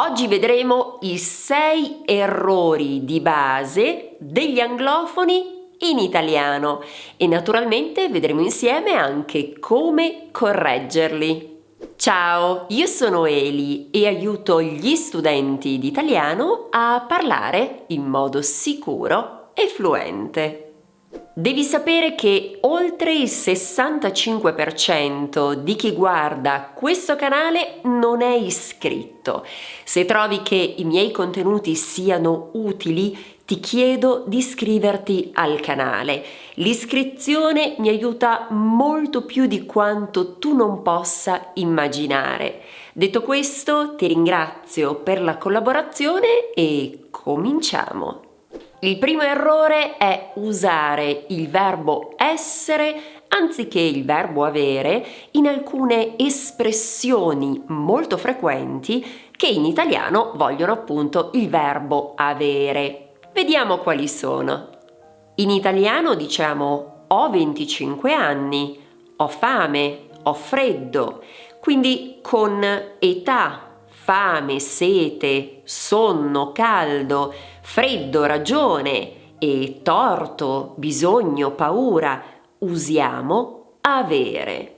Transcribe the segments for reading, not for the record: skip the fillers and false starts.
Oggi vedremo i 6 errori di base degli anglofoni in italiano e naturalmente vedremo insieme anche come correggerli. Ciao, io sono Eli e aiuto gli studenti di italiano a parlare in modo sicuro e fluente. Devi sapere che oltre il 65% di chi guarda questo canale non è iscritto. Se trovi che i miei contenuti siano utili, ti chiedo di iscriverti al canale. L'iscrizione mi aiuta molto più di quanto tu non possa immaginare. Detto questo, ti ringrazio per la collaborazione e cominciamo. Il primo errore è usare il verbo essere anziché il verbo avere in alcune espressioni molto frequenti che in italiano vogliono appunto il verbo avere. Vediamo quali sono. In italiano diciamo ho 25 anni, ho fame, ho freddo, quindi con età, fame, sete, sonno, caldo, freddo, ragione e torto, bisogno, paura, usiamo avere.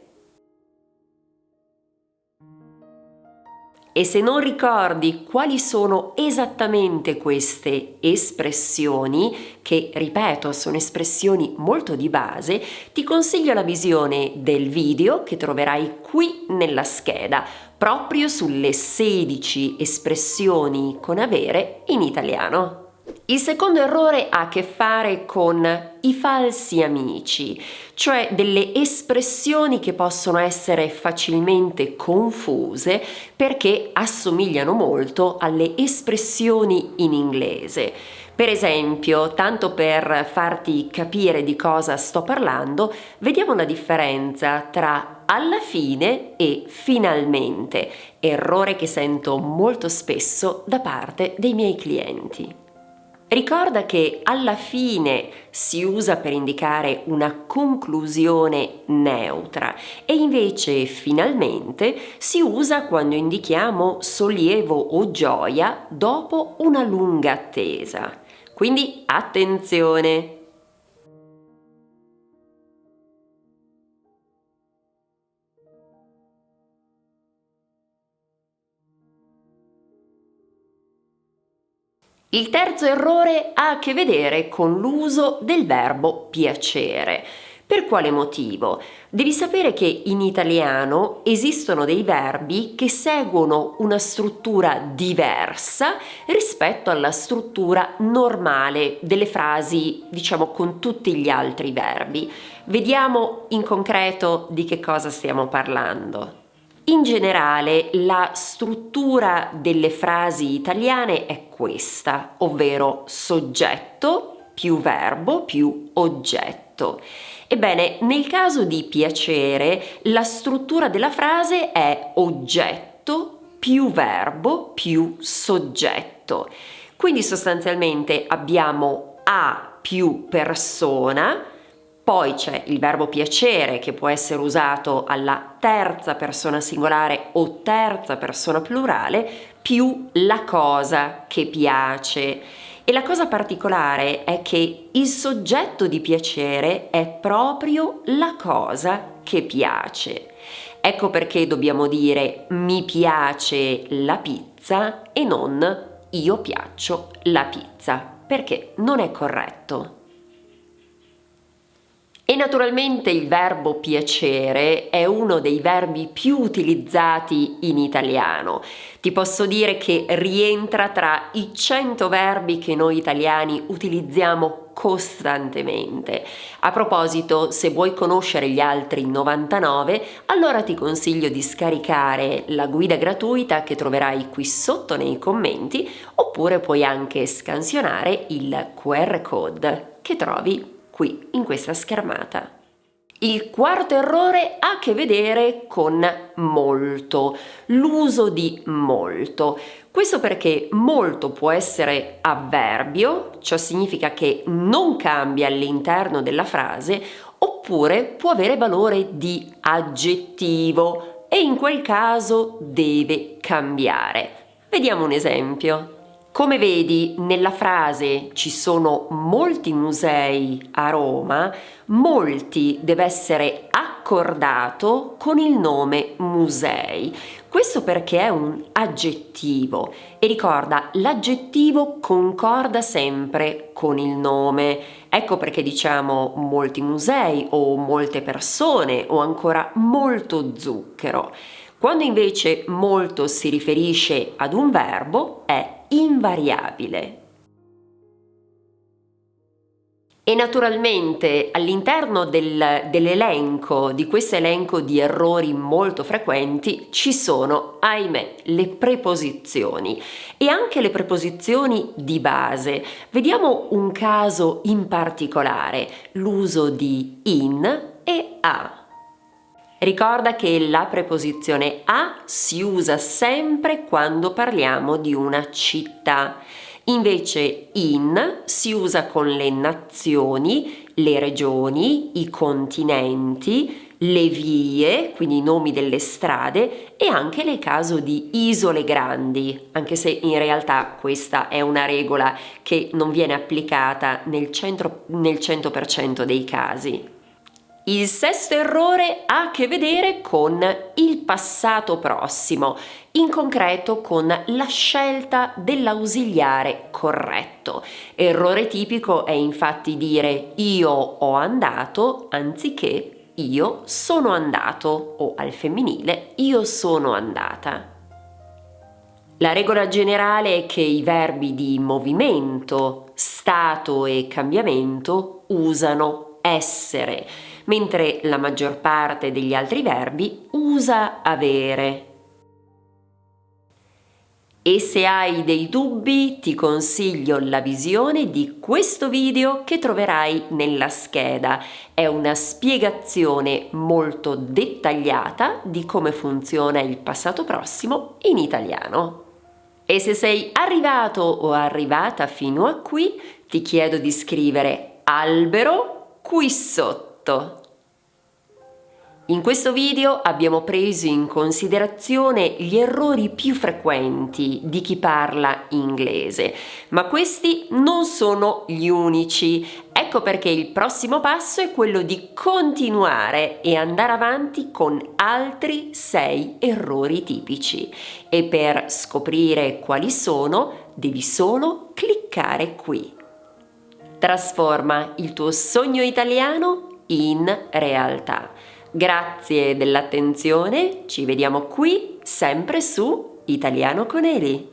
E se non ricordi quali sono esattamente queste espressioni, che ripeto sono espressioni molto di base, ti consiglio la visione del video che troverai qui nella scheda, proprio sulle 16 espressioni con avere in italiano. Il secondo errore ha a che fare con i falsi amici, cioè delle espressioni che possono essere facilmente confuse perché assomigliano molto alle espressioni in inglese. Per esempio, tanto per farti capire di cosa sto parlando, vediamo la differenza tra alla fine e finalmente, errore che sento molto spesso da parte dei miei clienti. Ricorda che alla fine si usa per indicare una conclusione neutra e invece finalmente si usa quando indichiamo sollievo o gioia dopo una lunga attesa. Quindi attenzione! Il terzo errore ha a che vedere con l'uso del verbo piacere. Per quale motivo? Devi sapere che in italiano esistono dei verbi che seguono una struttura diversa rispetto alla struttura normale delle frasi, diciamo, con tutti gli altri verbi. Vediamo in concreto di che cosa stiamo parlando. In generale, la struttura delle frasi italiane è questa, ovvero soggetto più verbo più oggetto. Ebbene, nel caso di piacere, la struttura della frase è oggetto più verbo più soggetto. Quindi sostanzialmente abbiamo a più persona. Poi c'è il verbo piacere che può essere usato alla terza persona singolare o terza persona plurale più la cosa che piace. E la cosa particolare è che il soggetto di piacere è proprio la cosa che piace. Ecco perché dobbiamo dire mi piace la pizza e non io piaccio la pizza, perché non è corretto. E naturalmente il verbo piacere è uno dei verbi più utilizzati in italiano. Ti posso dire che rientra tra i 100 verbi che noi italiani utilizziamo costantemente. A proposito, se vuoi conoscere gli altri 99, allora ti consiglio di scaricare la guida gratuita che troverai qui sotto nei commenti, oppure puoi anche scansionare il QR code che trovi qui in questa schermata. Il quarto errore ha a che vedere con molto, l'uso di molto. Questo perché molto può essere avverbio, ciò significa che non cambia all'interno della frase, oppure può avere valore di aggettivo e in quel caso deve cambiare. Vediamo un esempio. Come vedi, nella frase ci sono molti musei a Roma, molti deve essere accordato con il nome musei. Questo perché è un aggettivo e ricorda, l'aggettivo concorda sempre con il nome. Ecco perché diciamo molti musei o molte persone o ancora molto zucchero. Quando invece molto si riferisce ad un verbo è invariabile. E naturalmente all'interno dell'elenco, di questo elenco di errori molto frequenti, ci sono, ahimè, le preposizioni e anche le preposizioni di base. Vediamo un caso in particolare, l'uso di in e a. Ricorda che la preposizione a si usa sempre quando parliamo di una città. Invece in si usa con le nazioni, le regioni, i continenti, le vie, quindi i nomi delle strade e anche nel caso di isole grandi, anche se in realtà questa è una regola che non viene applicata nel 100% dei casi. Il sesto errore ha a che vedere con il passato prossimo, in concreto con la scelta dell'ausiliare corretto. Errore tipico è infatti dire io ho andato anziché io sono andato o al femminile io sono andata. La regola generale è che i verbi di movimento, stato e cambiamento usano essere, mentre la maggior parte degli altri verbi usa avere. E se hai dei dubbi, ti consiglio la visione di questo video che troverai nella scheda. È una spiegazione molto dettagliata di come funziona il passato prossimo in italiano. E se sei arrivato o arrivata fino a qui, ti chiedo di scrivere albero qui sotto. In questo video abbiamo preso in considerazione gli errori più frequenti di chi parla inglese, ma questi non sono gli unici. Ecco perché il prossimo passo è quello di continuare e andare avanti con altri 6 errori tipici. E per scoprire quali sono, devi solo cliccare qui. Trasforma il tuo sogno italiano in realtà. Grazie dell'attenzione, ci vediamo qui sempre su Italiano con Eli.